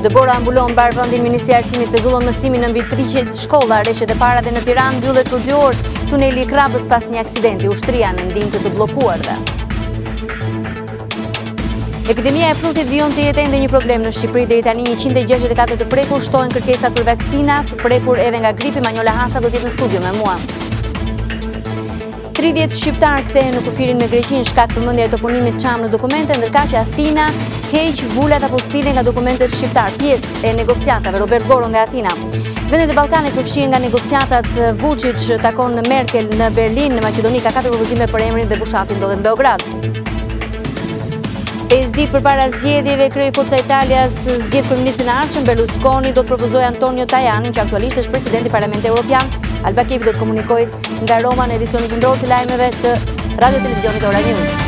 Dëbora mbulon mbar vendin Ministri i Arsimit pezullon mësimin në mbi 300 shkolla, rreshtet e para dhe në Tiranë mbyllet për 2 orë tuneli i Krapës pas një aksidenti, ushtria në ndihmë të bllokuarve. Epidemia e frutit vijon të jetë ende një problem në Shqipëri. Deri tani 164 të prekur shtohen kërkesat për vaksina, të prekur edhe nga gripi. Manjola Hasa do të jetë në studio me mua. 30 shqiptar kthehen në kufirin me Greqinë shkak përmendja e toponimit Çam në dokumente, ndërkaq që Athina heq vulat apostile nga dokumentet shqiptar. Pjesë e negociatave Robert Goro nga Athina. Vendet e Ballkanit përfshihen nga negociatat. Vučić takon Merkel në Berlin. Në Maqedoni ka 4 propozime për emrin dhe Bushati ndodhet në Beograd. 5 ditë përpara zgjedhjeve, krye Forca Italias zgjedh kryeministin e ardhshëm. Berlusconi do të propozojë Antonio Tajanin, që aktualisht është presidenti i Parlamentit Evropian. Alba Kepi do të komunikojë nga Roma në edicionin qendror të lajmeve të Radio Televizionit Ora News.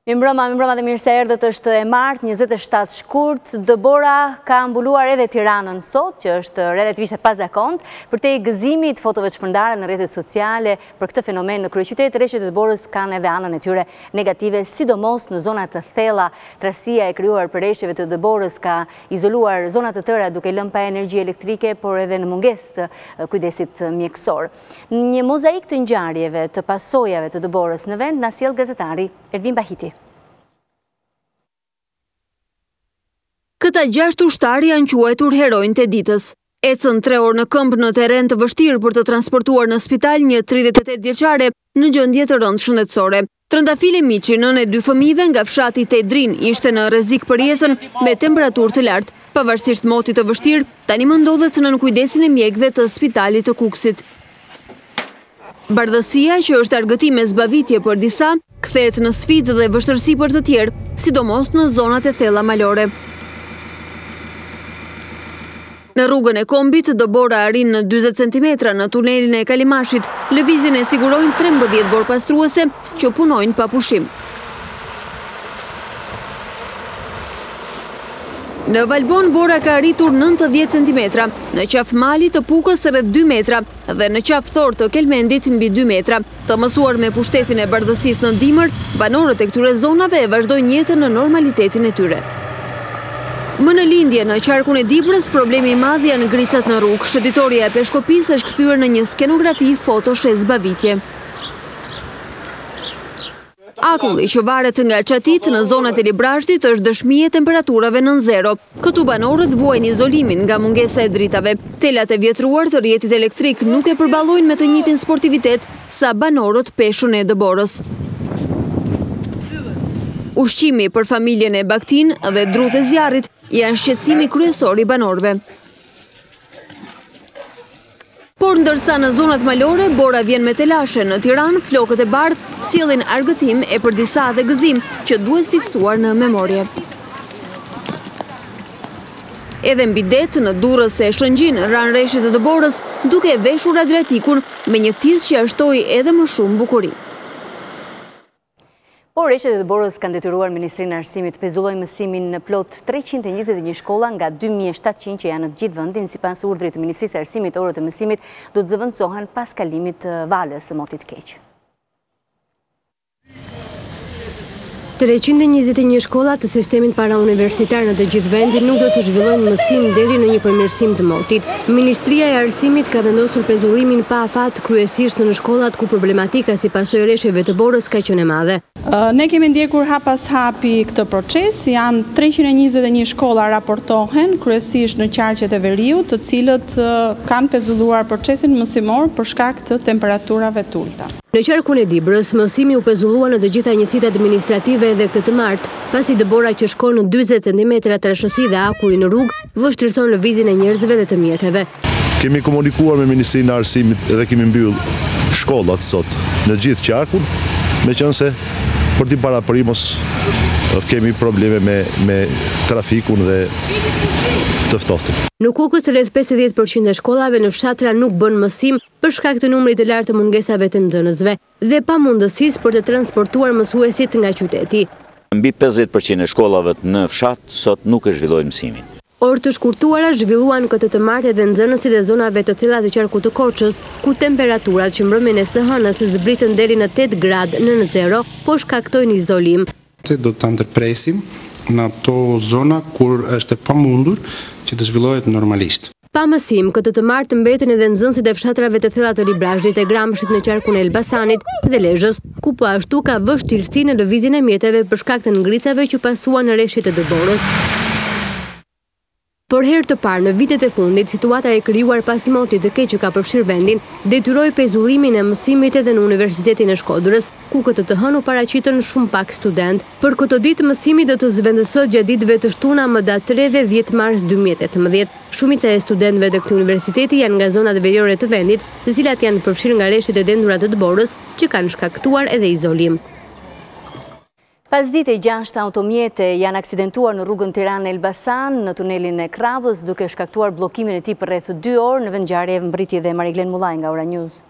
Mirëmbrëma dhe mirë se erdhët. Është e martë, 27 shkurt. Dëbora ka mbuluar edhe Tiranën sot, që është relativisht e pazakont, përtej gëzimit fotove të shpërndara në rrjetet sociale për këtë fenomen në kryeqytet. Rreshtet e Dëborës kanë edhe anën e tyre negative, sidomos në zonat të thella. Trasia e krijuar për rreshtet të Dëborës ka izoluar zona të tëra duke lënë pa energji elektrike, por edhe në mungesë të kujdesit mjekësor. Një mozaik të ngjarjeve të pasojave të Dëborës në vend na sjell gazetari Ervin Bahiti. Këta 6 ushtarë janë quajtur heronjtë e ditës. Ecën 3 orë në këmbë në terren të vështirë për të transportuar në spital një 38 vjeçare në gjendje të rëndë shëndetësore. Trëndafile Miçi, nënë e 2 fëmijëve nga fshati Tedrin, ishte në rrezik për jetën me temperaturë të lartë. Pavarësisht motit të vështirë, tani më ndodhet nën kujdesin e mjekëve të spitalit të Kukësit. Bardhësia, që është argëtim me zbavitje për disa, kthehet në sfidë dhe vështirësi për të tjerë, sidomos në zonat e thella malore. Në rrugën e kombit, Dëbora arrin në 40 cm në tunelin e Kalimashit. Lëvizjen e sigurojnë 13 borpastruese që punojnë pa pushim. Në Valbon, bora ka arritur 90 cm, në qaf mali të Pukës rreth 2 metra dhe në qaf thor të Kelmendit mbi 2 metra. Të mësuar me pushtetin e bardhësisë në dimër, banorët e këtyre zonave e vazhdojnë jetën në normalitetin e tyre. Më në lindje, në qarkun e Dibrës, problemi i madh janë gricat në rrugë. Shëtitoria e peshkopisë është kthyer në një skenografi foto shes zbavitje. Akulli që varet nga çatit në zonat e Librazhdit është dëshmi e temperaturave nën zero. Këtu banorët vuajnë izolimin nga mungesa e dritave. Telat e vjetruar të rrjetit elektrik nuk e përballojnë me të njëjtin sportivitet sa banorët peshën e Dëborës. Ushqimi për familjen e Baktin dhe drut e zjarrit janë shqetësimi kryesor i banorëve. Por ndërsa në zonat malore, bora vjen me telashe. Në Tiranë, flokët e bardhë sjellin argëtim e për disa dhe gëzim që duhet fiksuar në memorie. Edhe mbi det, në Durrës e Shëngjin, ran rreshtet e Dëborës, duke veshur Adriatikun me një tis që ashtoi edhe më shumë bukuri. Por rreshtet e Dëborës kanë detyruar Ministrinë e Arsimit të pezullojë mësimin në plot 321 shkolla nga 2700 që janë në gjithë vendin. Sipas urdhrit të Ministrisë së Arsimit, orët e mësimit do të zëvendësohen pas kalimit të valës së motit keq. 321 shkolla të sistemit parauniversitar në të gjithë vendin nuk do të zhvillojnë mësim deri në një përmirësim të motit. Ministria e Arsimit ka vendosur pezullimin pa afat kryesisht në shkollat ku problematika si pasojë rreshjeve të borës ka qenë e madhe. Ne kemi ndjekur hap pas hapi këtë proces, janë 321 shkolla raportohen, kryesisht në qarqet e veriut, të cilët kanë pezulluar procesin mësimor për shkak të temperaturave të ulta. Në qarkun e Dibrës, mësimi u pezullua në të gjitha njësitë administrative edhe këtë të martë, pasi Dëbora që shkon në 40 cm trashësi dhe akulli në rrugë, vështirëson lëvizjen e njerëzve dhe të mjeteve. Kemi komunikuar me Ministrinë e Arsimit edhe kemi mbyll shkollat sot në gjithë qarkun, meqense për t'i paraprimos kemi probleme me trafikun dhe të ftohtë. Në Kukës, rreth 50% e shkollave në fshatra nuk bën mësim për shkak të numrit të lartë të mungesave të nxënësve dhe pa mundësisë për të transportuar mësuesit nga qyteti. Mbi 50% e shkollave në fshat sot nuk e zhvillojnë mësimin. Orë të shkurtuara zhvilluan këtë të martë edhe nxënësit e zonave të thella të qarkut të Korçës, ku temperaturat që mbrëmjen e së hënës zbritën deri në 8 gradë nën zero, po shkaktojnë izolim. Do të ndërpresim në ato zona kur është e pamundur që të zhvillohet normalisht. Pa mësim, këtë të martë mbeten edhe nxënësit e fshatrave të thella të Librashtit e Gramshit në qarkun e Elbasanit dhe Lezhës, ku po ashtu ka vështirësi në lëvizjen e mjeteve për shkak të ngritjeve që pasuan në rreshtet e dëborës. Por herë të parë në vitet e fundit, situata e krijuar pas motit të keq që ka përfshirë vendin, detyroi pezullimin e mësimit edhe në Universitetin e Shkodrës, ku këtë të hënë u paraqitën shumë pak student. Për këtë ditë mësimi do të zëvendësohet gjatë ditëve të shtuna më datë 3 dhe 10 mars 2018. Shumica e studentëve të këtij universiteti janë nga zonat veriore të vendit, të cilat janë përfshirë nga rreshtet e dendura të dëborës, që kanë shkaktuar edhe izolim. Pas dite 6 automjete janë aksidentuar në rrugën Tiranë-Elbasan në tunelin e Krabës, duke shkaktuar blokimin e tij për rreth 2 orë në vend ngjarje mbritje dhe Mariglen Mullaj nga Ora News.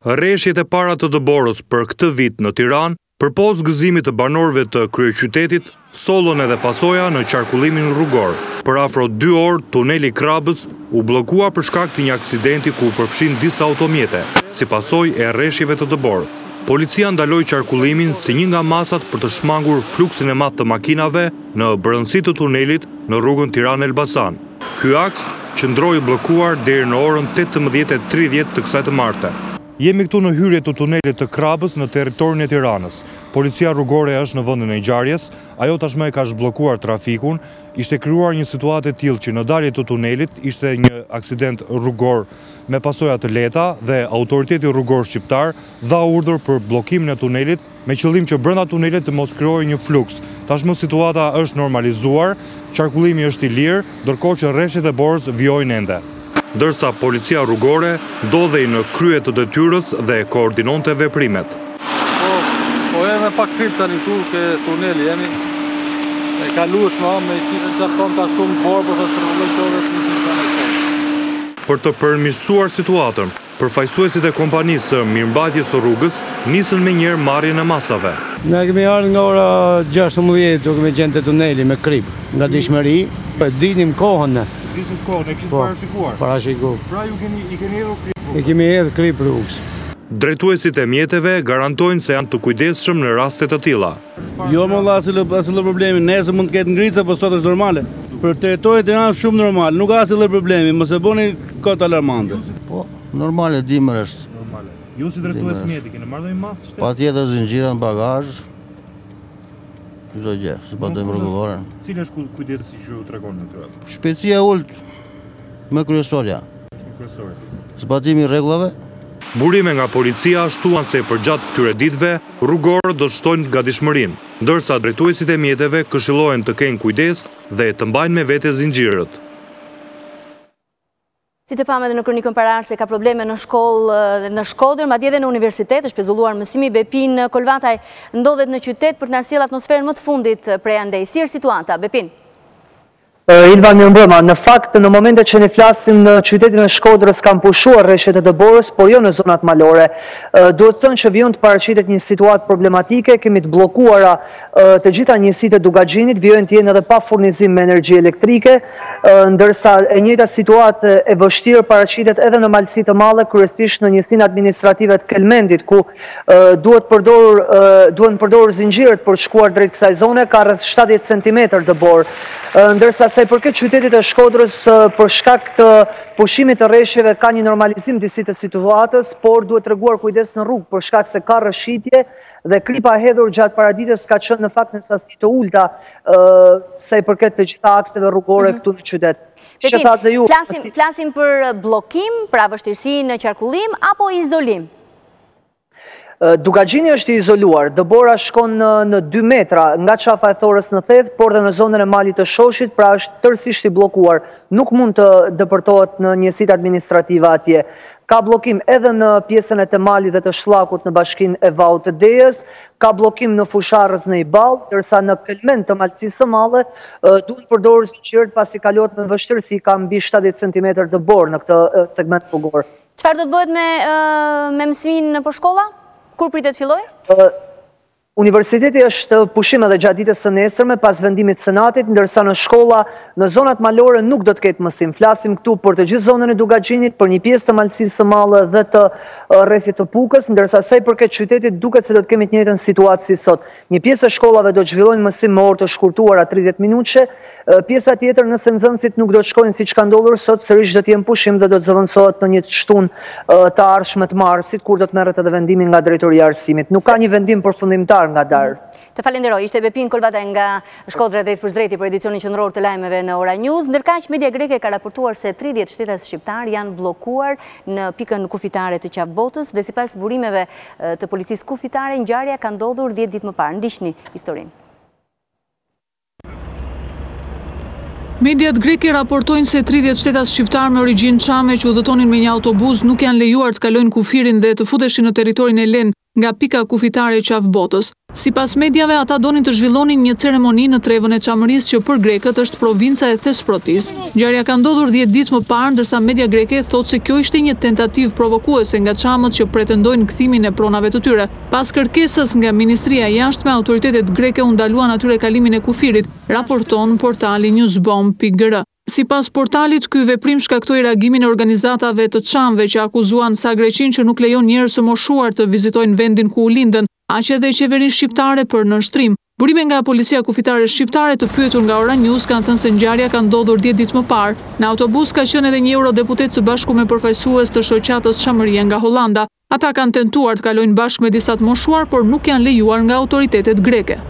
Rreshtet e para të dëborës për këtë vit në Tiranë, përpos gëzimit të banorëve të kryeqytetit, sollën edhe pasoja në qarkullimin rrugor. Për afro 2 orë, tuneli Krabës u bllokua për shkak të një aksidenti ku përfshin disa automjete, si pasojë e rreshjeve të dëborës. Policia ndaloi qarkullimin si një nga masat për të shmangur fluksin e madh të makinave në brendësi të tunelit në rrugën Tiranë-Elbasan. Ky aks qëndroi bllokuar deri në orën 18:30 të kësaj të marte. Jemi këtu në hyrje të tunelit të Krabës në territorin e Tiranës. Policia rrugore është në vendin e ngjarjes, ajo tashmë e ka zhbllokuar trafikun. Ishte krijuar një situatë e tillë që në dalje të tunelit ishte një aksident rrugor me pasoja të lehta dhe autoriteti rrugor shqiptar dha urdhër për bllokimin e tunelit me qëllim që brenda tunelit të mos krijohej një fluks. Tashmë situata është normalizuar, qarkullimi është i lirë, ndërkohë që rreshtet e borës vijojnë ende. Ndërsa policia rrugore ndodhej në krye të detyrës dhe koordinonte veprimet. Po edhe pak krip tani këtu ke tuneli jemi. E kalueshme me qafton ka shumë borë për të rregullojë. Për të përmirësuar situatën, përfaqësuesit e kompanisë së mirëmbajtjes së rrugës nisën menjëherë marrjen e masave. Ne kemi ardhur nga ora 16 duke me qenë te tuneli me krip, nga dishmëri, dinim kohën ne. Kishim kohën, e kishim parashikuar. Parashikuar. Pra i keni hedhur krip. E kemi hedhur krip rrugës. Drejtuesit e mjeteve garantojnë se janë të kujdesshëm në raste të tilla. Jo më asnjë problemi, nesër mund të ketë ngritse, por sot është normale. Për territorin e Tiranës shumë normal, nuk ka asnjë problemi, mos e bëni kot alarmante. Po, normale dimër është. Normale. Ju si drejtues mjeti keni marrë ndonjë masë shtetit? Patjetër zinxhira në bagazh. Çdo gjë, zbatojmë rregulloren. Cili është kujdesi që ju tregon në këtë? Shpejtësia ult me kryesorja. Zbatimi i rregullave. Burime nga policia shtuan se përgjatë këtyre ditëve rrugorët do të shtojnë gatishmërinë, ndërsa drejtuesit e mjeteve këshillohen të kenë kujdes dhe të mbajnë me vete zinxhirët. Si të pamë edhe në kronikën paraqe ka probleme në shkollë dhe në Shkodër, madje edhe në universitet, është pezulluar mësimi. Bepin Kolvataj ndodhet në qytet për të na sjellë atmosferën më të fundit prej andej. Si është situata, Bepin? Ilva mirëmbrëma, në fakt në momentet që ne flasim në qytetin e Shkodrës kanë pushuar rreshtet e dëborës, por jo në zonat malore. Duhet thënë që vjen të paraqitet një situatë problematike, kemi të bllokuara të gjitha njësitë e Dugaxhinit, vijojnë të jenë edhe pa furnizim me energji elektrike, ndërsa e njëjta situatë e vështirë paraqitet edhe në malësi të madhe, kryesisht në njësinë administrative të Kelmendit, ku duhet përdorur zinxhirët për të shkuar drejt kësaj zone, ka rreth 70 cm dëbor. Ndërsa sa i përket qytetit e Shkodrës, për shkak të pushimit të rreshjeve ka një normalizim disi të situatës, por duhet treguar kujdes në rrugë për shkak se ka rrëshitje dhe kripa hedhur gjatë paraditës ka qenë në fakt në sasi të ulta sa i përket të gjitha akseve rrugore këtu në qytet. Flasim për bllokim, pra vështirësi në qarkullim apo izolim? Dugaxhini është i izoluar, dëbora shkon në 2 metra nga qafa e Thorës në Thedh, por dhe në zonën e malit të Shoshit, pra është tërësisht i bllokuar. Nuk mund të dëpërtohet në njësitë administrative atje. Ka bllokim edhe në pjesën e të malit dhe të shllakut në bashkinë e Vaut të Dejës, ka bllokim në fusharës në Iball, ndërsa në Kelmend të malësisë së madhe duhet përdorur zinxhirët pasi kalohet me vështirësi, ka mbi 70 cm dëbor në këtë segment rrugor. Çfarë do të bëhet me mësimin për shkolla? Kur pritet filloj? Universiteti është pushim edhe gjatë ditës së nesërme pas vendimit senatit, ndërsa në shkolla në zonat malore nuk do të ketë mësim. Flasim këtu për të gjithë zonën e Dugaxhinit, për një pjesë të Malësisë së Madhe dhe të rrethit të Pukës, ndërsa sa i përket qytetit duket se do të kemi të njëjtën situatë si sot. Një pjesë e shkollave do të zhvillojnë mësim me orë të shkurtuara 30 minutëshe, pjesa tjetër nëse nxënësit nuk do të shkojnë siç ka ndodhur sot, sërish do të jenë pushim dhe do të zëvendësohet në një shtunë të ardhshme të marsit, kur do të merret edhe vendimi nga drejtoria e arsimit. Nuk ka një vendim përfundimtar nga darë. Të falenderoj, ishte Bepin Kolbata nga Shkodra drejt për drejti për edicionin qendror të lajmeve në Ora News. Ndërkaq, media greke ka raportuar se 30 shtetas shqiptar janë blokuar në pikën kufitare të qafbotës dhe sipas burimeve të policisë kufitare, ngjarja ka ndodhur 10 ditë më parë. Ndiqni historinë. Mediat greke raportojnë se 30 shtetas shqiptar me origjinë çame që udhëtonin me një autobus nuk janë lejuar të kalojnë kufirin dhe të futeshin në territorin helen nga pika kufitare e qafbotës. Sipas mediave, ata donin të zhvillonin një ceremoni në trevën e Çamërisë që për grekët është provinca e Thesprotis. Ngjarja ka ndodhur 10 ditë më parë, ndërsa media greke thotë se kjo ishte një tentativë provokuese nga çamët që pretendojnë kthimin e pronave të tyre. Pas kërkesës nga Ministria e Jashtme, autoritetet greke u ndaluan atyre kalimin e kufirit, raporton portali newsbomb.gr. Sipas portalit, ky veprim shkaktoi reagimin e organizatave të çamëve që akuzuan sa Greqin që nuk lejon njerëz të moshuar të vizitojnë vendin ku u lindën, aq edhe qeverinë shqiptare për nënshtrim. Burime nga policia kufitare shqiptare të pyetur nga Ora News kanë thënë se ngjarja ka ndodhur 10 ditë më parë. Në autobus ka qenë edhe një eurodeputet së bashku me përfaqësues të shoqatës Çamëria nga Hollanda. Ata kanë tentuar të kalojnë bashkë me disa të moshuar, por nuk janë lejuar nga autoritetet greke.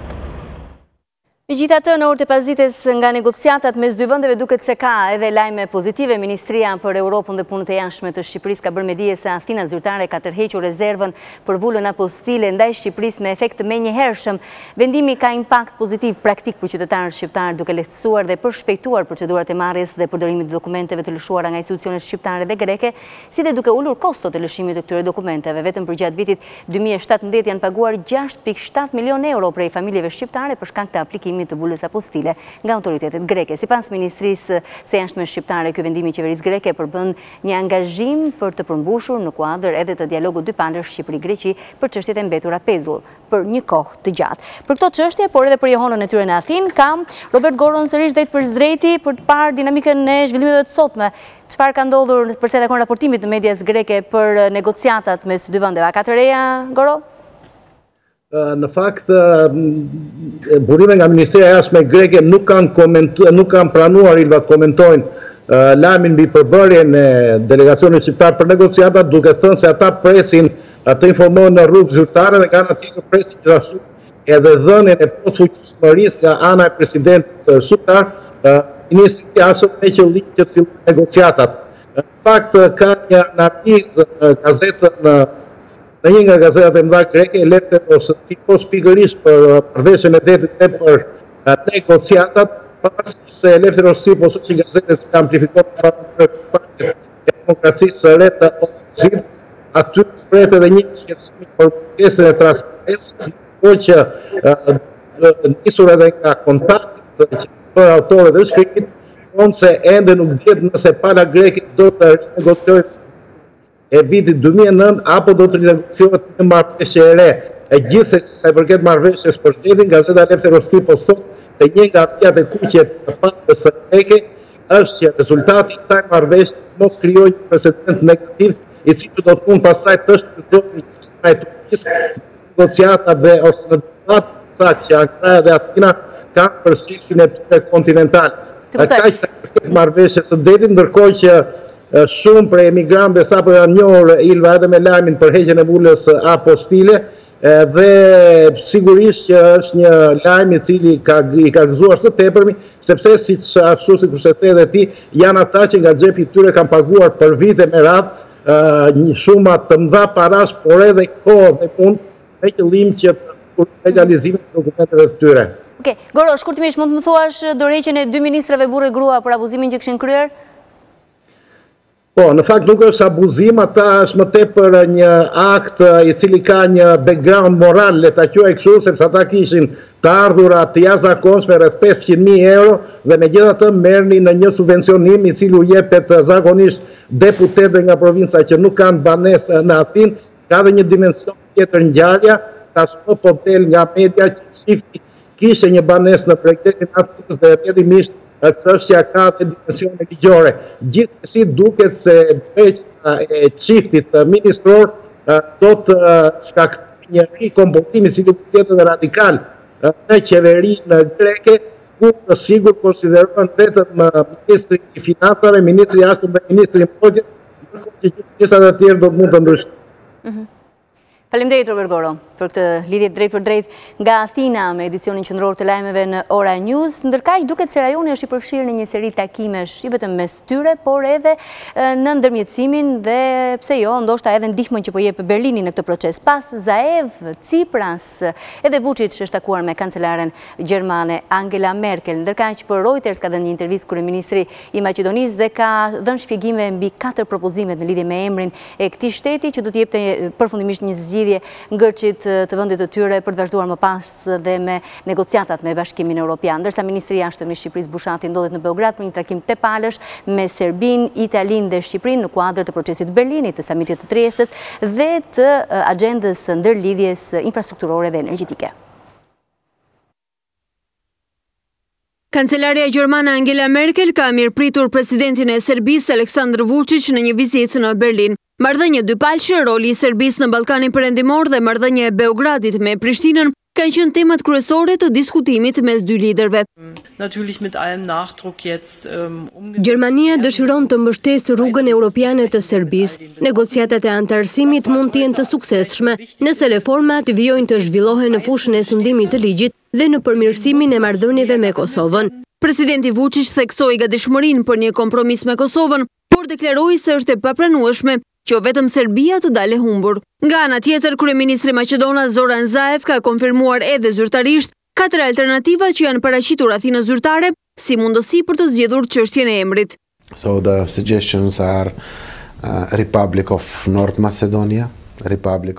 Megjithatë, në orët e pasdites nga negociatat mes dy vendeve duket se ka edhe lajme pozitive. Ministria për Europën dhe Punët e Jashtme të Shqipërisë ka bërë me dije se Athina zyrtare ka tërhequr rezervën për vulën apostile ndaj Shqipërisë me efekt menjëhershëm. Vendimi ka impakt pozitiv praktik për qytetarët shqiptar, duke lehtësuar dhe përshpejtuar procedurat e marrjes dhe përdorimit të dokumenteve të lëshuara nga institucionet shqiptare dhe greke, si dhe duke ulur kostot e lëshimit të këtyre dokumenteve. Vetëm për gjatë vitit 2017 janë paguar 6.7 milion euro prej familjeve shqiptare për shkak të aplikimit të vulës apostile nga autoritetet greke. Sipas Ministrisë së Jashtme shqiptare, ky vendim i qeverisë greke përbën një angazhim për të përmbushur në kuadër edhe të dialogut dypandër Shqipëri-Greqi për çështjet e mbetura pezull për një kohë të gjatë. Për këto çështje, por edhe për jehonën e tyre në Athinë, kam Robert Goron sërish drejt për drejti për të parë dinamikën e zhvillimeve të sotme. Çfarë ka ndodhur përsa takon raportimit të medias greke për negociatat mes dy vendeve? A ka të reja, Goro? Në fakt, burime nga Ministria e Jashtme greke nuk kanë pranuar Ilva të komentojnë lajmin mbi përbërjen e delegacionit shqiptar për negociatat, duke thënë se ata presin të informohen në rrugë zyrtare dhe kanë aty presin gjithashtu edhe dhënien e plotfuqishmërisë nga ana e presidentit shqiptar, ministri ashtu me qëllim që të fillojnë negociatat. Në fakt, ka një analizë gazetën në një nga gazetat e mëdha greke, Eleftheros tipos pikërisht për përveshjen e detit e për negociatat, pavarësisht se Eleftheros tipos është një gazetë që amplifikon e demokracisë së re të opozitës, aty shprehet edhe një shqetësim për mungesën e transparencës, që nisur edhe nga kontaktet që për autorët e shkrimit, thonë se ende nuk dihet nëse pala greke do të rinegociojë e vitit 2009 apo do të rinegociohet një marrëveshje e re. Gjithsesi sa i përket marrëveshjes për shtetin, gazeta Eleftheros tipos thotë se një nga vijat e kuqe të patës së greke është që rezultati i kësaj marrëveshje mos krijojë një precedent negativ, i cili do të mund pastaj të shkëlqejë në Turqisë negociata dhe ose në debatë sa që Ankara dhe Atina kanë për shqiptin e tyre kontinental. Kaq sa i përket marrëveshjes së detit, ndërkohë që shumë për emigrantëve sapo janë njohur Ilva edhe me lajmin për heqjen e vulës apostile, dhe sigurisht që është një lajm i cili i ka gëzuar së tepërmi, sepse siç ashtu sikur se the edhe ti, janë ata që nga xhepi i tyre kanë paguar për vite me radhë një suma të mëdha parash, por edhe kohë dhe punë me qëllim që të sigurojnë legalizimin e dokumenteve të tyre. Okej, Goro, shkurtimisht mund të më thuash dorëheqjen e dy ministrave burrë e grua për abuzimin që kishin kryer? Po, në fakt nuk është abuzim, ata është më tepër një akt i cili ka një background moral, le ta quaj kështu, sepse ata kishin të ardhura të jashtëzakonshme rreth 500.000 euro dhe megjithatë merrnin në një subvencionim i cili u jepet zakonisht deputetëve nga provinca që nuk kanë banesë në Athinë. Ka dhe një dimension tjetër ngjarja, tashmë po del nga media që shifti kishte një banesë në projektin Afrikës dhe vërtetisht çështja ka dhe dimensione ligjore. Gjithsesi duket se veçja e çiftit ministror do të shkaktojë një rikompozimi si duket tjetër radikal në qeverinë greke, ku të sigur konsiderohen vetëm ministri i financave, ministri i jashtëm dhe ministri i mbrojtjes, ndërkohë që gjithë të tjerë do të mund të ndryshojnë. Faleminderit Robert Goro për këtë lidhje drejt për drejt nga Athina me edicionin qendror të lajmeve në Ora News. Ndërkaq duket se rajoni është i përfshirë në një seri takimesh, jo vetëm mes tyre, por edhe në ndërmjetësimin dhe pse jo, ndoshta edhe ndihmën që po jep Berlini në këtë proces. Pas Zaev, Tsipras, edhe Vučić është takuar me kancelaren gjermane Angela Merkel. Ndërkaq për Reuters ka dhënë një intervistë kryeministri i Maqedonisë dhe ka dhënë shpjegime mbi 4 propozimet në lidhje me emrin e këtij shteti që do të jepte përfundimisht një zgjidhje ngërçit të vendit të tyre për të vazhduar më pas dhe me negociatat me Bashkimin Evropian. Ndërsa ministri i jashtëm i Shqipërisë Bushati ndodhet në Beograd për një takim tepalësh me Serbinë, Italinë dhe Shqipërinë në kuadër të procesit Berlinit, të samitit të Triestës dhe të agjendës ndërlidhjes infrastrukturore dhe energjetike. Kancelaria gjermane Angela Merkel ka mirëpritur presidentin e Serbisë Aleksandar Vučić në një vizitë në Berlin. Marrëdhënie dypalqe, roli i Serbisë në Ballkanin Perëndimor dhe marrëdhënia e Beogradit me Prishtinën kanë qenë temat kryesore të diskutimit mes dy liderëve. Gjermania dëshiron të mbështesë rrugën europiane të Serbisë. Negociatat e antarësimit mund të jenë të suksesshme nëse reformat vijojnë të zhvillohen në fushën e sundimit të ligjit dhe në përmirësimin e marrëdhënieve me Kosovën. Presidenti Vučić theksoi gatishmërinë për një kompromis me Kosovën, por deklaroi se është e papranueshme që vetëm Serbia të dalë e humbur. Nga ana tjetër, kryeministri Maqedonas Zoran Zaev ka konfirmuar edhe zyrtarisht 4 alternativa që janë paraqitur Athinës zyrtare si mundësi për të zgjedhur çështjen e emrit. So the suggestions are Republic of North Macedonia,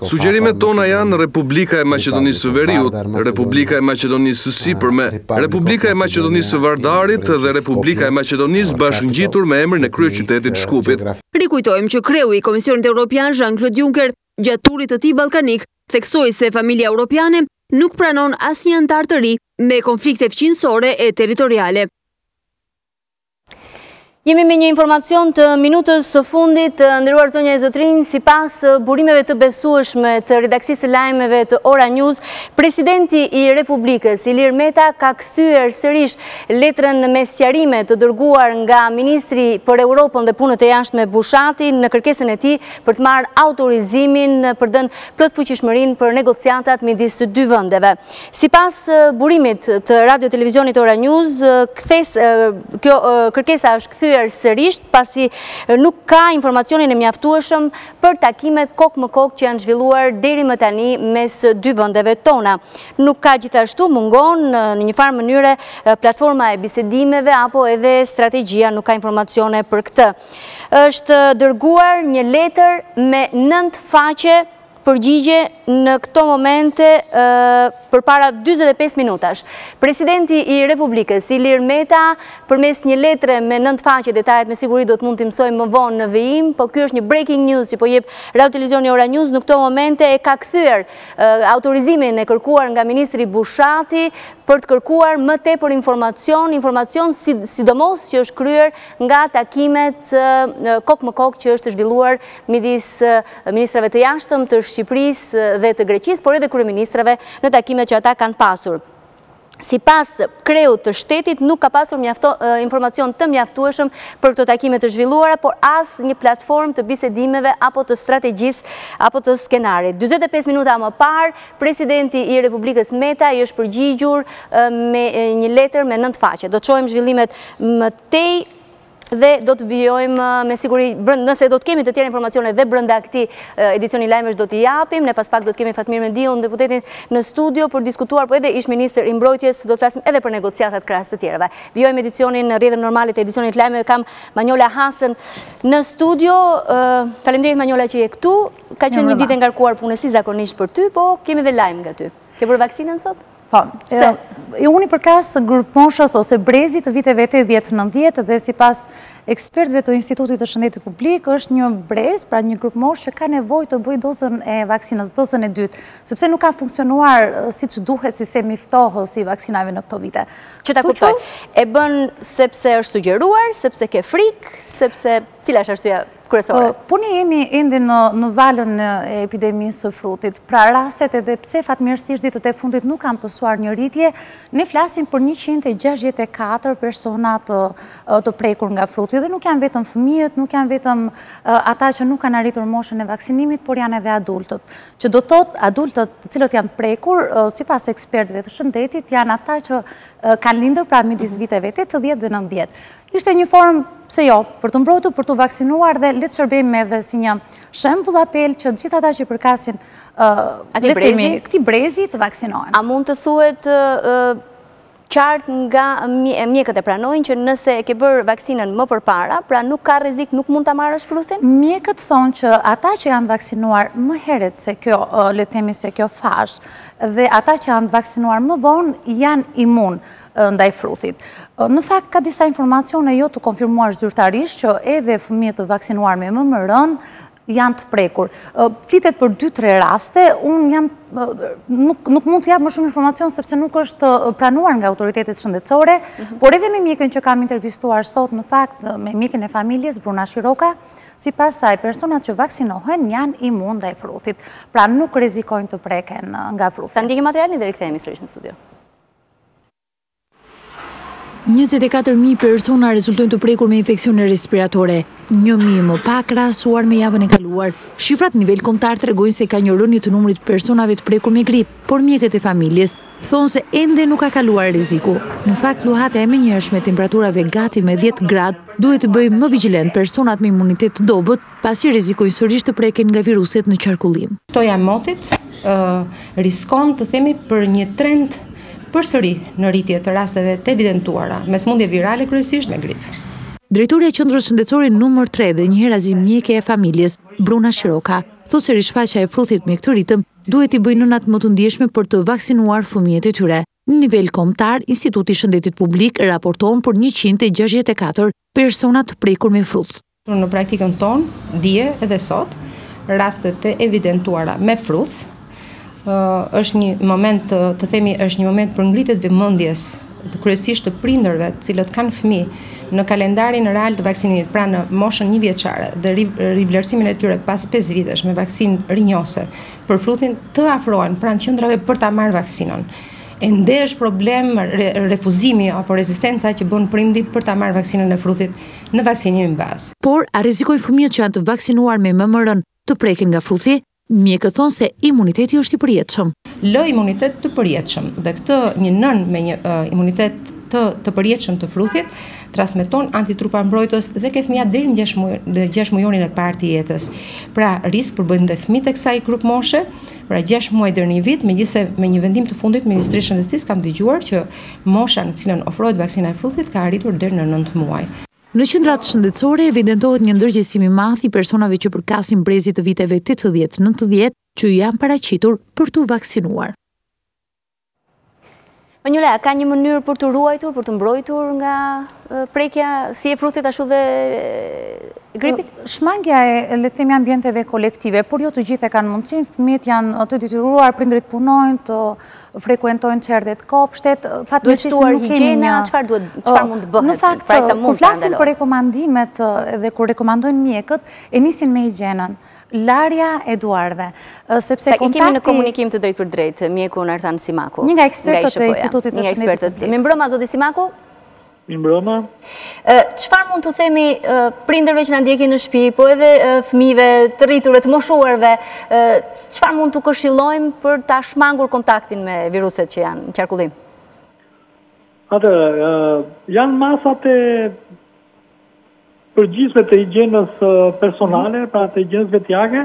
Sugjerimet tona janë Republika e Maqedonisë së Veriut, Republika e Maqedonisë së Sipërme, Republika e Maqedonisë së Vardarit dhe Republika e Maqedonisë bashkëngjitur me emrin e kryeqytetit Shkupit. Rikujtojmë që kreu i Komisionit Evropian Jean-Claude Juncker, gjatë turit të tij ballkanik, theksoi se familja europiane nuk pranon asnjë antar të ri me konflikte fqinësore e territoriale. Jemi me një informacion të minutës së fundit, nderuar zonja e zotrinj, sipas burimeve të besueshme të redaksisë së lajmeve të Ora News, presidenti i Republikës Ilir Meta ka kthyer sërish letrën me sqarime të dërguar nga ministri për Europën dhe punët e jashtme Bushati në kërkesën e tij për të marrë autorizimin për dhënë plotfuqishmërinë për negociatat midis së dy vendeve. Sipas burimit të radio televizionit Ora News, kjo kërkesa është kthyer sërish pasi nuk ka informacionin e mjaftueshëm për takimet kokë më kokë që janë zhvilluar deri më tani mes dy vendeve tona. Nuk ka gjithashtu mungon në një farë mënyre platforma e bisedimeve apo edhe strategjia, nuk ka informacione për këtë. Është dërguar një letër me 9 faqe përgjigje në këto momente për para 25 minutash. Presidenti i Republikës, Ilir Meta, përmes një letre me 9 faqe, detajet me siguri do të mund të mësojmë më vonë në vijim, po ky është një breaking news që po jep radio televizioni Ora News, në këto momente e ka kthyer autorizimin e kërkuar nga ministri Bushati për të kërkuar më tepër informacion sidomos që është kryer nga takimet kokë më kokë që është zhvilluar midis ministrave të jashtëm të Shqipërisë dhe të Greqisë, por edhe kryeministrave në takimet që ata kanë pasur. Sipas kreut të shtetit nuk ka pasur informacion të mjaftueshëm për këto takime të zhvilluara, por as një platformë të bisedimeve apo të strategjisë apo të skenarit. 45 minuta më parë, presidenti i Republikës Meta i është përgjigjur me një letër me 9 faqe. Do të shohim zhvillimet më tej dhe do të vijojmë me siguri, nëse do të kemi të tjera informacione dhe brenda këtij edicioni lajmesh do t'i japim. Ne pas pak do të kemi Fatmir Mendiun, deputetin në studio për diskutuar, po edhe ish ministër i mbrojtjes, do të flasim edhe për negociatat krahas të tjerave. Vijojmë edicionin në rrjedhën normale të edicionit lajmeve, kam Manjola Hasën në studio. Faleminderit Manjola që je këtu. Ka qenë një ditë e ngarkuar punësi zakonisht për ty, po kemi dhe lajm nga ty. Ke bërë vaksinën sot? Po, unë i përkas grup moshës ose brezit të viteve 80-90 dhe si pas ekspertve të Institutit të Shëndetit Publik është një brez, pra një grup moshë që ka nevoj të bëj dozën e vaksinës, dozën e dytë, sepse nuk ka funksionuar si që duhet si se miftohë si vaksinave në këto vite. Që ta kuptoj, e bën sepse është sugjeruar, sepse ke frikë, sepse cila është arsyeja kryesore? Po ne jemi ende në valën e epidemisë së frutit, pra rastet edhe pse fatmirësisht ditët e fundit nuk kanë pësuar një rritje, ne flasim për 164 persona të prekur nga fruti dhe nuk janë vetëm fëmijët, nuk janë vetëm ata që nuk kanë arritur moshën e vaksinimit, por janë edhe adultët. Që do tot adultët të cilët janë prekur, sipas ekspertëve të shëndetit, janë ata që kanë lindur pra midis viteve 80 dhe 90. Ishte një formë, pse jo, për të mbrojtur, për të vaksinuar dhe le të shërbejmë edhe si një shembull apel që gjithë ata që përkasin këtij brezi të vaksinohen. A mund të thuhet qartë nga mjekët e pranojnë që nëse e ke bërë vaksinën më përpara, pra nuk ka rrezik, nuk mund ta marrësh fruthin? Mjekët thonë që ata që janë vaksinuar më herët se kjo, le të themi se kjo fash, dhe ata që janë vaksinuar më vonë janë imun ndaj fruthit. Në fakt ka disa informacione jo të konfirmuar zyrtarisht që edhe fëmijët të vaksinuar me MMR-n janë të prekur. Flitet për 2-3 raste, unë nuk mund të jap më shumë informacion sepse nuk është pranuar nga autoritetet shëndetësore, por edhe me mjekën që kam intervistuar sot, në fakt me mjekën e familjes Bruna Shiroka, sipas saj personat që vaksinohen janë imun ndaj fruthit, pra nuk rrezikojnë të preken nga fruthi. Sa ndjekim materialin dhe rikthehemi sërish në studio. 24.000 persona rezultojnë të prekur me infeksione respiratore, 1.000 më pak krahasuar me javën e kaluar. Shifrat nivel kombëtar tregojnë se ka një rënje të numrit personave të prekur me grip, por mjekët e familjes thonë se ende nuk ka kaluar rreziku. Në fakt, luhata e menjëhershme temperaturave gati me 10 gradë duhet të bëjë më vigjilent personat me imunitet të dobët, pasi rrezikojnë sërish të preken nga viruset në qarkullim. Toja motit riskon të themi për një trend përsëri në rritje të rasteve të evidentuara me sëmundje virale kryesisht me grip. Drejtoria e Qendrës Shëndetësore numër 3 dhe një herazim mjeke e familjes, Bruna Shiroka, thotë se rishfaqja e fruthit me këtë ritëm duhet i bëjë nënat më të ndjeshme për të vaksinuar fëmijët e tyre. Në nivel kombëtar, Instituti i Shëndetit Publik raporton për 164 persona të prekur me fruth. Në praktikën tonë, dje edhe sot, rastet të evidentuara me fruth është një moment, të themi, është një moment për ngritjet vëmendjes kryesisht të prindërve të cilët kanë fëmijë në kalendarin real të vaksinimit, pra në moshën 1 vjeçare dhe rivlerësimin e tyre pas 5 vitesh me vaksinë rinjose për frutin të afrohen pranë qendrave për ta marrë vaksinën. Ende është problem refuzimi apo rezistenca që bën prindi për ta marrë vaksinën e frutit në vaksinimin bazë. Por a rrezikojnë fëmijët që janë të vaksinuar me MMR-n të preken nga fruthi? Mjekët thonë se imuniteti është i përjetshëm. Lë imunitet të përjetshëm dhe këtë një nën me një imunitet të përjetshëm të frutit transmeton antitrupa mbrojtës dhe ke fëmija deri në 6 mujonin e parë të jetës. Pra risk përbëjnë dhe fëmijët e kësaj grup moshe, pra 6 muaj deri në 1 vit, megjithëse me një vendim të fundit Ministri i Shëndetësisë kam dëgjuar që mosha në cilën ofrohet vaksina e frutit ka arritur deri në 9 muaj. Në qendrat shëndetësore evidentohet një ndërgjegjësim i madh i personave që përkasin brezit të viteve 80-90 që janë paraqitur për të vaksinuar. Manjula, ka një mënyrë për të ruajtur, për të mbrojtur nga prekja si e frutit ashtu dhe gripit? Shmangja e le të themi ambienteve kolektive, por jo të gjithë e kanë mundësinë, fëmijët janë të detyruar, prindërit punojnë, të frekuentojnë qerdhet kopshtet, fatmirësisht nuk kemi një çfarë mund të bëhet? Në fakt, kur flasim për rekomandimet dhe kur rekomandojnë mjekët, e nisin me higjienën. Larja e duarve, sepse kontakti... Kemi në komunikim të drejt për drejt, mjeku në Artan Simaku. Një nga ekspertët e Institutit të Shëndetit Publik. Mi mbrëma, zoti Simaku? Mi mbrëma. Çfarë mund të themi prindërve që na ndjekin në shtëpi, po edhe fëmijëve të rriturve, të moshuarve, çfarë mund të këshillojmë për ta shmangur kontaktin me viruset që janë në qarkullim? Atëherë, janë masat e përgjithshme të higjienës personale, pra të higjienës vetjake,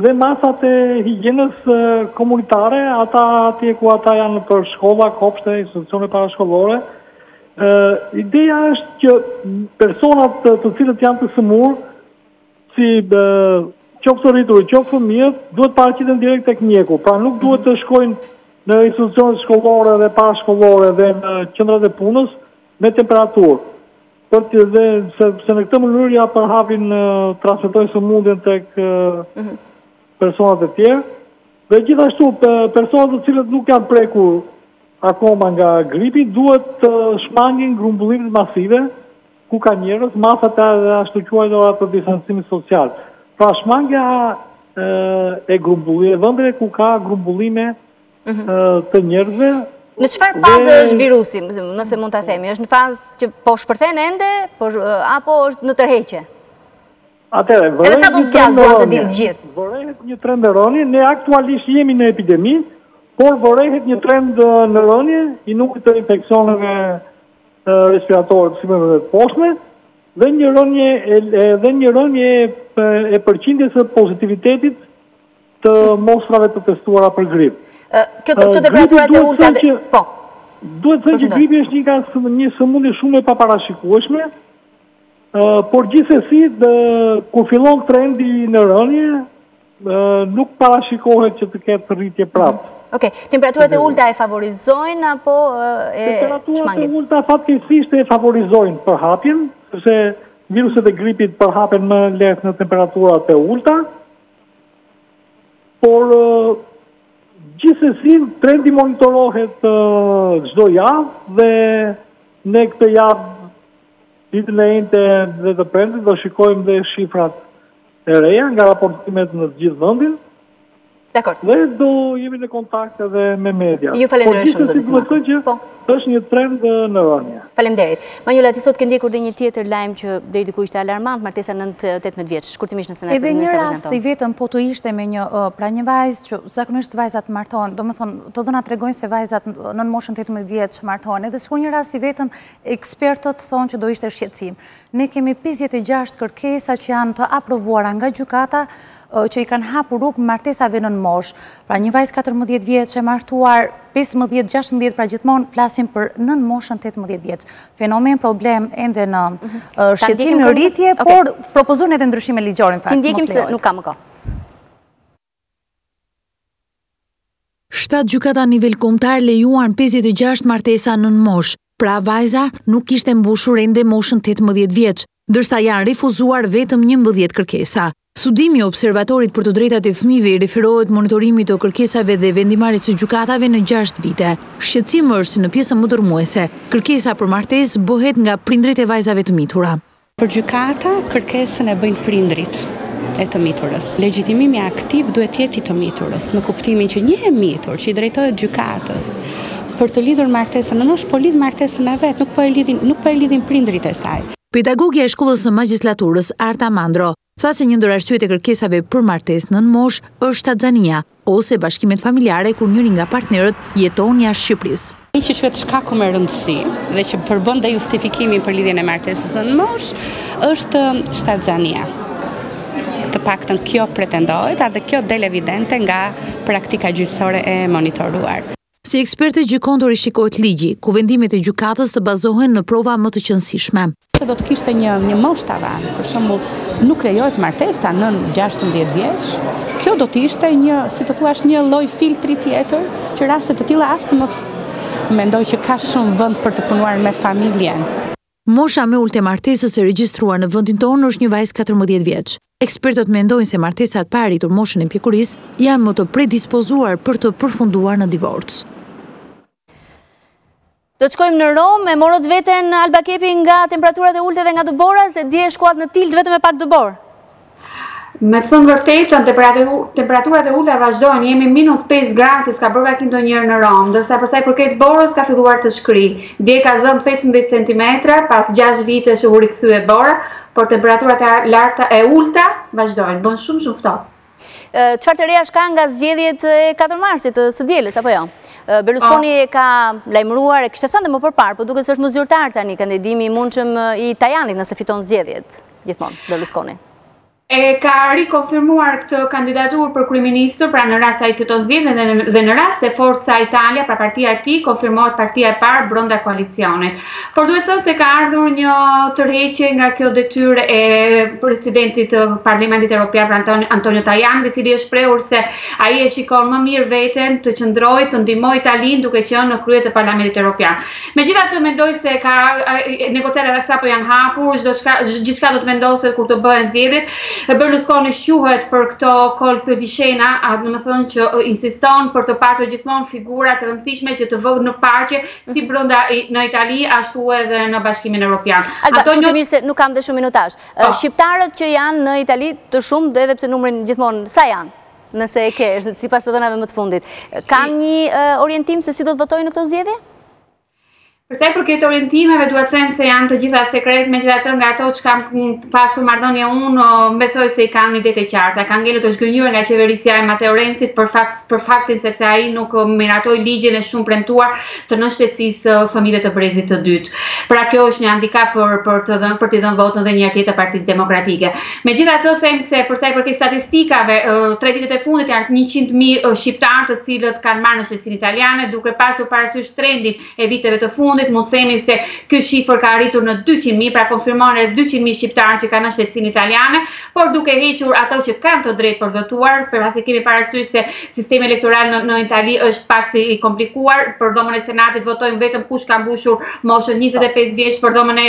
dhe masat e higjienës komunitare, ata atje ku ata janë për shkolla, kopshte, institucione parashkollore. Ideja është që personat të cilët janë të sëmurë, si qoftë të rritur, qoftë fëmijët, duhet paraqiten direkt tek mjeku. Pra nuk duhet të shkojnë në institucionet shkollore dhe parashkollore dhe në qendrat e punës me temperaturë. Se në këtë mënyrë ja përhapin transmetojnë sëmundjen tek personat e tjerë. Dhe gjithashtu personat të cilët nuk janë prekur akoma nga gripi duhet të shmangin grumbullimet masive ku ka njerëz, masat e ashtu quajtura të distancimit social. Pra shmangja e grumbullimeve, vendeve ku ka grumbullime të njerëzve. Në çfarë fazë është virusi, nëse mund ta themi? Është në fazë që po shpërthen ende, apo është në tërheqje? Atëherë, vërehet një trend në rënje, ne aktualisht jemi në epidemi, por vërehet një trend në rënje i numrit të infeksioneve respiratore të sipërme dhe të poshtme dhe një rënje e përqindjes së pozitivitetit të mostrave të testuara për grip. Këtë temperaturat e ulta po. Duhet të thënë që gripi është një sëmundje shumë e paparashikueshme, por gjithsesi kur fillon trendi në rënje, nuk parashikohet që të ketë rritje prapë. Okej, temperaturat e ulta e favorizojnë apo e shmangin? Temperaturat e ulta fatkeqësisht e favorizojnë përhapjen, sepse viruset e gripit përhapen më lehtë në temperaturat e ulta, por gjithsesi trendi monitorohet çdo javë dhe ne këtë javë ditën e njëjtë dhe të premtit do shikojmë dhe shifrat e reja nga raportimet në gjithë vendin. Dakor. Dhe do jemi në kontakt edhe me media. Ju falenderoj shumë zoti Simon. Po. Është një trend në rënje. Faleminderit. Manjola, ti sot ke ndjekur dhe një tjetër lajm që deri diku ishte alarmant, martesa 9-18 vjeç. Shkurtimisht nëse na edhe një rast i vetëm po të ishte me një një vajzë që zakonisht vajzat martohen, domethënë të dhënat tregojnë se vajzat në moshën 18 vjeç martohen. Edhe sikur një rast i vetëm, ekspertët thonë që do ishte shqetësim. Ne kemi 56 kërkesa që janë të aprovuara nga gjykata që i kanë hapur rrugë martesave nën moshë. Pra një vajzë 14 vjeç e martuar 15-16, pra gjithmonë flasim për nën moshën 18 vjeç. Fenomen, problem ende në shqetësim në rritje, por propozojnë edhe ndryshime ligjore në fakt. Ti ndjekim se nuk ka më kohë. 7 gjykata në nivel kombëtar lejuan 56 martesa nën moshë. Pra vajza nuk kishte mbushur ende moshën 18 vjeç, ndërsa janë refuzuar vetëm 11 kërkesa. Studimi i Observatorit për të drejtat e fëmijëve i referohet monitorimit të kërkesave dhe vendimarrjes së gjykatave në 6 vite. Shqetësimi është se në pjesën më dërmuese, kërkesa për martesë bëhet nga prindrit e vajzave të mitura. Për gjykata, kërkesën e bëjnë prindrit e të miturës. Legjitimimi aktiv duhet jetë i të miturës, në kuptimin që një e mitur që i drejtohet gjykatës për të lidhur martesën, nëse po lidh martesën e vet, nuk po e lidhin prindrit e saj. Pedagogja e shkollës së magjistraturës Arta Mandro tha se një ndër arsyet e kërkesave për martesë nën moshë është taxania ose bashkimet familjare kur njëri nga partnerët jeton jashtë Shqipërisë. Një që quhet shkaku me rëndësi dhe që përbën dhe justifikimin për lidhjen e martesës nën moshë është shtatzania. Të paktën kjo pretendohet, dhe kjo del evidente nga praktika gjyqësore e monitoruar. Si ekspertë gjykon të rishikohet ligji, ku vendimet e gjykatës të bazohen në prova më të qëndësishme. Se do të kishte një moshë tavan, për shembull, nuk lejohet martesa nën 16 vjeç, kjo do të ishte një lloj filtri tjetër, që raste të tilla as të mos mendoj që ka shumë vend për të punuar me familjen. Mosha me ulët e martesës e regjistruar në vendin tonë është një vajzë 14 vjeç. Ekspertët mendojnë se martesat pa arritur moshën e pjekurisë janë më të predispozuar për të përfunduar në divorc. Do të shkojmë në Rom, e morët veten Alba Kepi nga temperaturat e ulta dhe nga dëbora, se dje shkuat në Tilt vetëm me pak dëbor. Me të thënë vërtetën, temperaturat e ulta vazhdojnë, jemi -5 gradë që s'ka bërë vakim ndonjëherë në Rom, ndërsa për sa i përket borës ka filluar të shkrijë. Dje ka zënë 15 cm pas 6 vite që u rikthye bora, por temperaturat e larta e ulta vazhdojnë, bën shumë ftohtë. Çfarë të reja ka nga zgjedhjet e 4 marsit së dielës apo jo? Berlusconi e ka lajmëruar, e kishte thënë më përpara, por duket se është më zyrtar tani kandidimi i mundshëm i Tajanit nëse fiton zgjedhjet, gjithmonë Berlusconi. ka rikonfirmuar këtë kandidaturë për kryeministër, pra në rast se ai fiton zgjedhjen dhe në rast se Forza Italia, pra partia e tij, konfirmohet partia e parë brenda koalicionit. Por duhet thënë se ka ardhur një tërheqje nga kjo detyrë e presidentit të Parlamentit Evropian, Antonio Tajani, i cili është shprehur se ai e shikon më mirë veten të qëndrojë, të ndihmojë Italinë duke qenë në krye të Parlamentit Evropian. Megjithatë mendoj se negociatat sapo janë hapur, gjithçka do të vendoset kur të bëhen zgjedhjet. Berlusconi shquhet për këto kolpe di scena, domethënë që insiston për të pasur gjithmonë figura të rëndësishme që të vënë në parqe si brenda në Itali ashtu edhe në Bashkimin Evropian. Antonio, mirë se nuk kam dhe shumë minutazh. Shqiptarët që janë në Itali të shumë, edhe pse numrin gjithmonë sa janë? Nëse e ke, sipas të dhënave më të fundit. Kanë një orientim se si do të votojnë në këto zgjedhje? Për sa i përket orientimeve, duhet të them se janë të gjitha sekret, megjithatë nga ato që kam pasur marrëdhënie unë, besoj se i kanë ide të qarta. Ka ngelur të zgënjur nga qeverisja e Matteo Renzit për faktin sepse ai nuk miratoi ligjin e shumë premtuar të nënshtetësisë fëmijëve të brezit të dytë. Pra kjo është një handikap për t'i dhënë votën dhe një herë tjetër Partisë Demokratike. Megjithatë them se për sa i përket statistikave, 3 vitet e fundit janë 100.000 shqiptarë të cilët kanë marrë nënshtëtsinë italiane, duke pasur parasysh trendin e viteve të fundit. Mund të themi se ky shifër ka arritur në 200.000, pra konfirmon rreth 200.000 shqiptarë që kanë nënshtëtsinë italiane, por duke hequr ato që kanë të drejtë për votuar, pasi kemi parasysh se sistemi elektoral në Itali është pak i komplikuar. Për dhomën e Senatit votojnë vetëm kush ka mbushur moshën 25 vjeç, për dhomën e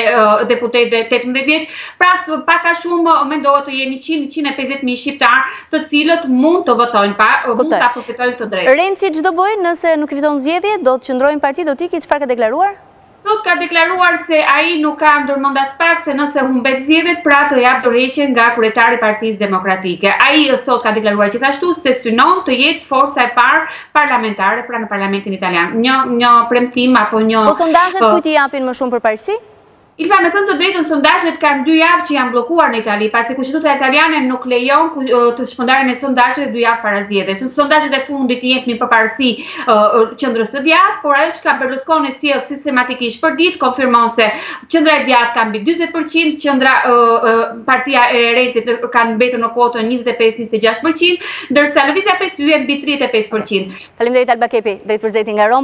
deputetëve 18 vjeç. Pra pak a shumë mendohet të jenë 100-150.000 shqiptarë të cilët mund të votojnë, mund ta përfitojnë këtë drejtë. Renzi ç'do bëjë nëse nuk i fiton zgjedhje? Do të qëndrojnë parti, do të ikë, çfarë ka deklaruar? Sot ka deklaruar se ai nuk ka ndërmend as pak se nëse humbet zgjedhjet, pra të jap dorëheqjen nga kryetari i Partisë Demokratike. Ai sot ka deklaruar gjithashtu se synon të jetë forca e parë parlamentare pra në Parlamentin Italian. Një premtim apo një. Po sondazhet kujt i japin më shumë përparësi? Ilva, me thënë të drejtën, sondazhet kanë 2 javë që janë bllokuar në Itali, pasi Kushtetuta Italiane nuk lejon të shpërndarjen e sondazheve 2 javë para zgjedhjes. Sondazhet e fundit i jepnin përparësi qendrës së djathtë, por ajo që ka Berlusconi sjell sistematikisht për ditë konfirmon se qendra e djathtë ka mbi 40%, qendra partia e Renzit kanë mbetur në kuotën 25-26%, ndërsa Lëvizja 5 hyn mbi 35%. Faleminderit Alba Kepi, drejt përzeti nga Roma.